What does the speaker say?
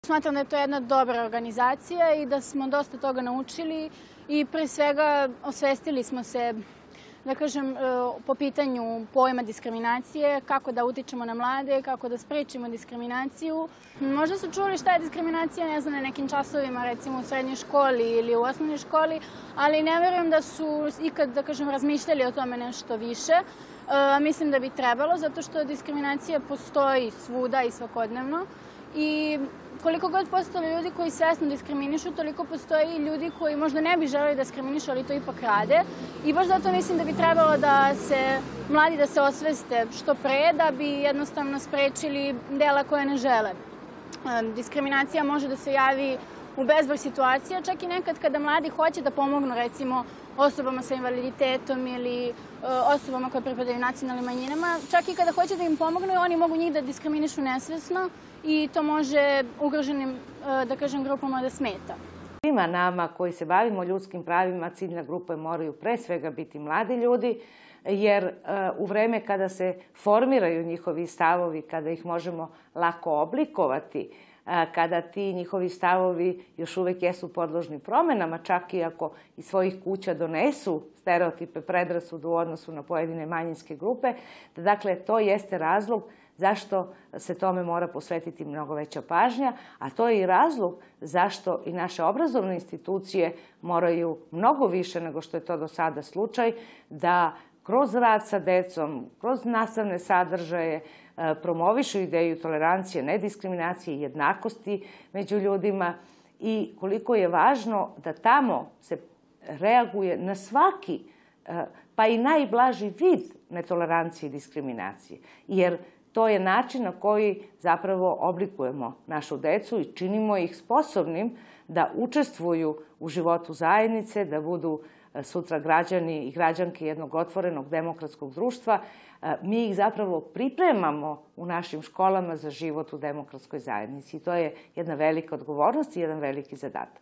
Smatram da je to jedna dobra organizacija i da smo dosta toga naučili i pre svega osvestili smo se, da kažem, po pitanju pojma diskriminacije, kako da utičemo na mlade, kako da sprečimo diskriminaciju. Možda su čuli šta je diskriminacija, ne znam, na nekim časovima, recimo u srednjoj školi ili u osnovnoj školi, ali ne verujem da su ikad, da kažem, razmišljali o tome nešto više. Mislim da bi trebalo, zato što diskriminacija postoji svuda i svakodnevno. I koliko god postoje ljudi koji svesno diskriminišu, toliko postoji i ljudi koji možda ne bi želeli da diskriminišu, ali to ipak rade. I baš zato mislim da bi trebalo da se mladi da se osveste što pre, da bi jednostavno sprečili dela koje ne žele. Diskriminacija može da se javi u bezbroj situacija, čak i nekad kada mladi hoće da pomognu, recimo, osobama sa invaliditetom ili osobama koje pripadaju nacionalnim manjinama. Čak i kada hoće da im pomognu, oni mogu njih da diskriminišu nesvesno i to može ugroženim, da kažem, grupama da smeta. Svima nama koji se bavimo ljudskim pravima, ciljne grupe moraju pre svega biti mladi ljudi, jer u vreme kada se formiraju njihovi stavovi, kada ih možemo lako oblikovati, kada ti njihovi stavovi još uvek jesu podložni promenama, čak i ako iz svojih kuća donesu stereotipe, predrasude u odnosu na pojedine manjinske grupe, dakle, to jeste razlog zašto se tome mora posvetiti mnogo veća pažnja, a to je i razlog zašto i naše obrazovne institucije moraju mnogo više nego što je to do sada slučaj, da kroz rad sa decom, kroz nastavne sadržaje promovišu ideju tolerancije, nediskriminacije i jednakosti među ljudima i koliko je važno da tamo se reaguje na svaki, pa i najblaži vid netolerancije i diskriminacije. Jer to je način na koji zapravo oblikujemo našu decu i činimo ih sposobnim da učestvuju u životu zajednice, da budu sutra građani i građanke jednog otvorenog demokratskog društva. Mi ih zapravo pripremamo u našim školama za život u demokratskoj zajednici. I to je jedna velika odgovornost i jedan veliki zadatak.